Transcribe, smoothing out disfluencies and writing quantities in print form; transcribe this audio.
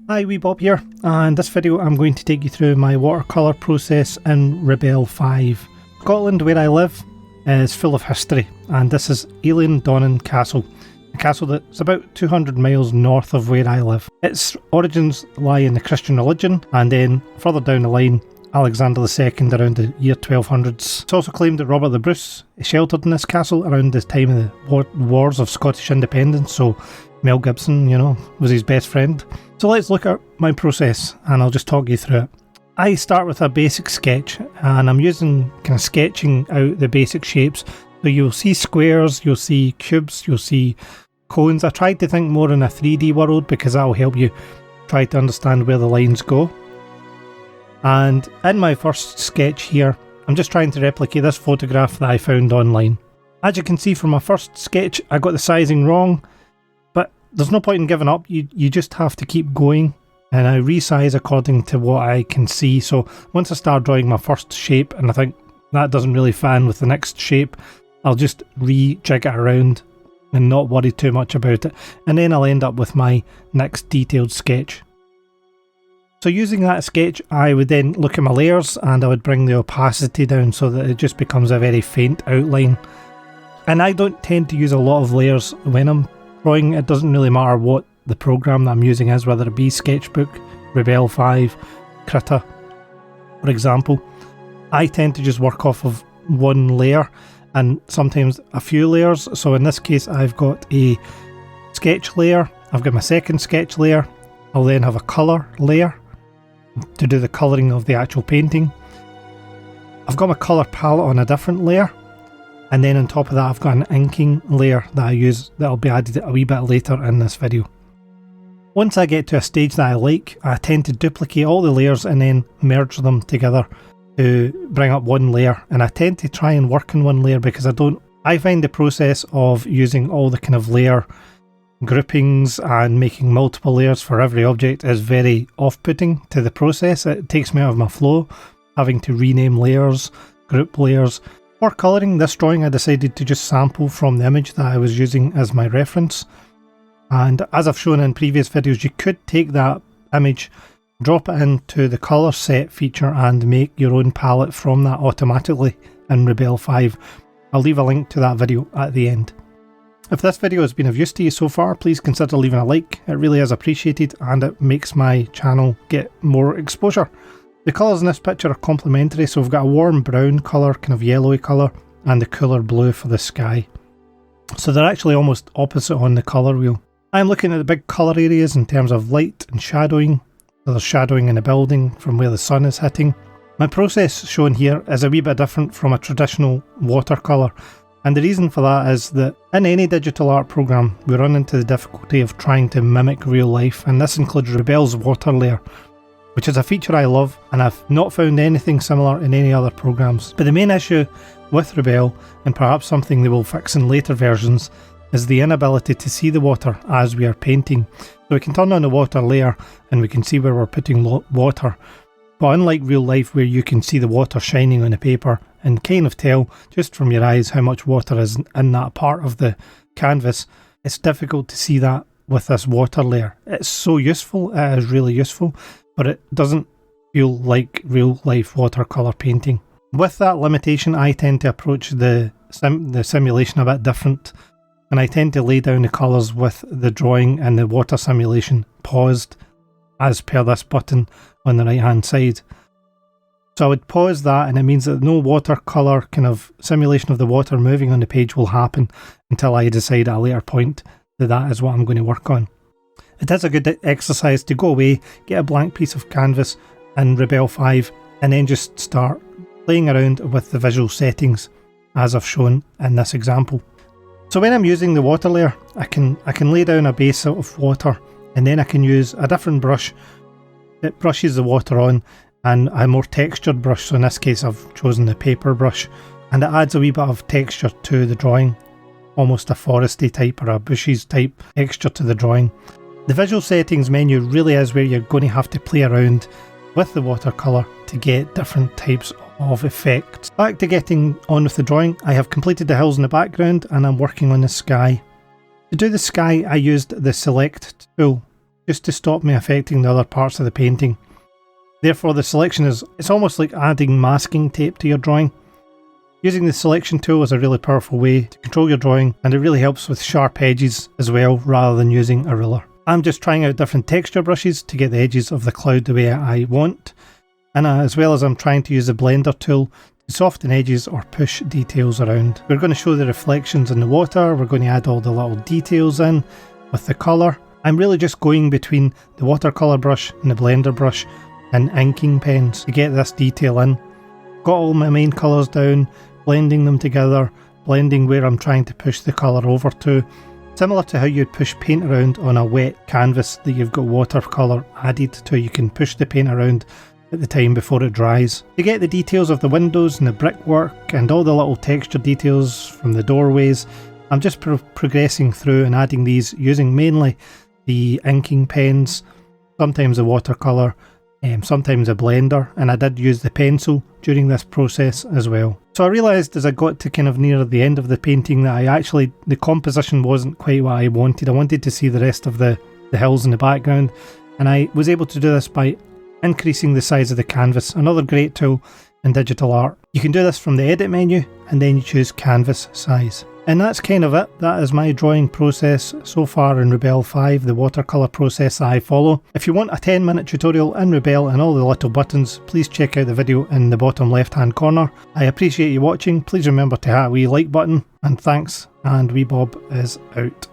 Hi, wee Bob here, and this video I'm going to take you through my watercolour process in Rebelle 5. Scotland, where I live, is full of history, and this is Eilean Donan Castle, a castle that's about 200 miles north of where I live. Its origins lie in the Christian religion, and then further down the line, Alexander II around the year 1200s. It's also claimed that Robert the Bruce sheltered in this castle around the time of the wars of Scottish independence, so Mel Gibson, was his best friend. So let's look at my process and I'll just talk you through it. I start with a basic sketch and I'm using kind of sketching out the basic shapes. So you'll see squares, you'll see cubes, you'll see cones. I tried to think more in a 3D world because that will help you try to understand where the lines go. And in my first sketch here, I'm just trying to replicate this photograph that I found online. As you can see from my first sketch, I got the sizing wrong. There's no point in giving up, you just have to keep going, and I resize according to what I can see. So once I start drawing my first shape and I think that doesn't really fan with the next shape, I'll just rejig it around and not worry too much about it, and then I'll end up with my next detailed sketch. So using that sketch, I would then look at my layers and I would bring the opacity down so that it just becomes a very faint outline. And I don't tend to use a lot of layers when I'm drawing. It doesn't really matter what the program that I'm using is, whether it be Sketchbook, Rebelle 5, Critter, for example. I tend to just work off of one layer and sometimes a few layers. So in this case I've got a sketch layer, I've got my second sketch layer, I'll then have a colour layer to do the colouring of the actual painting. I've got my colour palette on a different layer, and then on top of that I've got an inking layer that I use that'll be added a wee bit later in this video. Once I get to a stage that I like, I tend to duplicate all the layers and then merge them together to bring up one layer, and I tend to try and work in one layer because I find the process of using all the kind of layer groupings and making multiple layers for every object is very off-putting to the process. It takes me out of my flow, having to rename layers, group layers. For colouring this drawing, I decided to just sample from the image that I was using as my reference, and as I've shown in previous videos, you could take that image, drop it into the colour set feature and make your own palette from that automatically in Rebelle 5. I'll leave a link to that video at the end. If this video has been of use to you so far, please consider leaving a like. It really is appreciated and it makes my channel get more exposure. The colours in this picture are complementary, so we've got a warm brown colour, kind of yellowy colour, and the cooler blue for the sky. So they're actually almost opposite on the colour wheel. I'm looking at the big colour areas in terms of light and shadowing. So there's shadowing in the building from where the sun is hitting. My process shown here is a wee bit different from a traditional watercolour, and the reason for that is that in any digital art program we run into the difficulty of trying to mimic real life, and this includes Rebelle's water layer, which is a feature I love, and I've not found anything similar in any other programs. But the main issue with Rebelle, and perhaps something they will fix in later versions, is the inability to see the water as we are painting. So we can turn on the water layer and we can see where we're putting water, but unlike real life where you can see the water shining on the paper and kind of tell just from your eyes how much water is in that part of the canvas, it's difficult to see that with this water layer. It's so useful, it is really useful, but it doesn't feel like real life watercolour painting. With that limitation, I tend to approach the simulation a bit different, and I tend to lay down the colours with the drawing and the water simulation paused as per this button on the right hand side. So I would pause that, and it means that no watercolour kind of simulation of the water moving on the page will happen until I decide at a later point that that is what I'm going to work on. It is a good exercise to go away, get a blank piece of canvas in Rebelle 5 and then just start playing around with the visual settings as I've shown in this example. So when I'm using the water layer, I can lay down a base of water, and then I can use a different brush that brushes the water on, and a more textured brush. So in this case I've chosen the paper brush, and it adds a wee bit of texture to the drawing, almost a foresty type or a bushes type texture to the drawing. The visual settings menu really is where you're going to have to play around with the watercolour to get different types of effects. Back to getting on with the drawing, I have completed the hills in the background and I'm working on the sky. To do the sky I used the select tool just to stop me affecting the other parts of the painting. Therefore the selection it's almost like adding masking tape to your drawing. Using the selection tool is a really powerful way to control your drawing, and it really helps with sharp edges as well rather than using a ruler. I'm just trying out different texture brushes to get the edges of the cloud the way I want, and as well as I'm trying to use the blender tool to soften edges or push details around. We're going to show the reflections in the water, we're going to add all the little details in with the colour. I'm really just going between the watercolour brush and the blender brush and inking pens to get this detail in. Got all my main colours down, blending them together, blending where I'm trying to push the colour over to, similar to how you'd push paint around on a wet canvas that you've got watercolour added to. You can push the paint around at the time before it dries. To get the details of the windows and the brickwork and all the little texture details from the doorways, I'm just progressing through and adding these using mainly the inking pens, sometimes the watercolour, sometimes a blender, and I did use the pencil during this process as well. So I realised as I got to kind of near the end of the painting that the composition wasn't quite what I wanted. I wanted to see the rest of the hills in the background, and I was able to do this by increasing the size of the canvas, another great tool in digital art. You can do this from the edit menu and then you choose canvas size. And that's kind of it. That is my drawing process so far in Rebelle 5, the watercolour process that I follow. If you want a 10-minute tutorial in Rebelle and all the little buttons, please check out the video in the bottom left hand corner. I appreciate you watching. Please remember to hit a wee like button, and thanks, and wee Bob is out.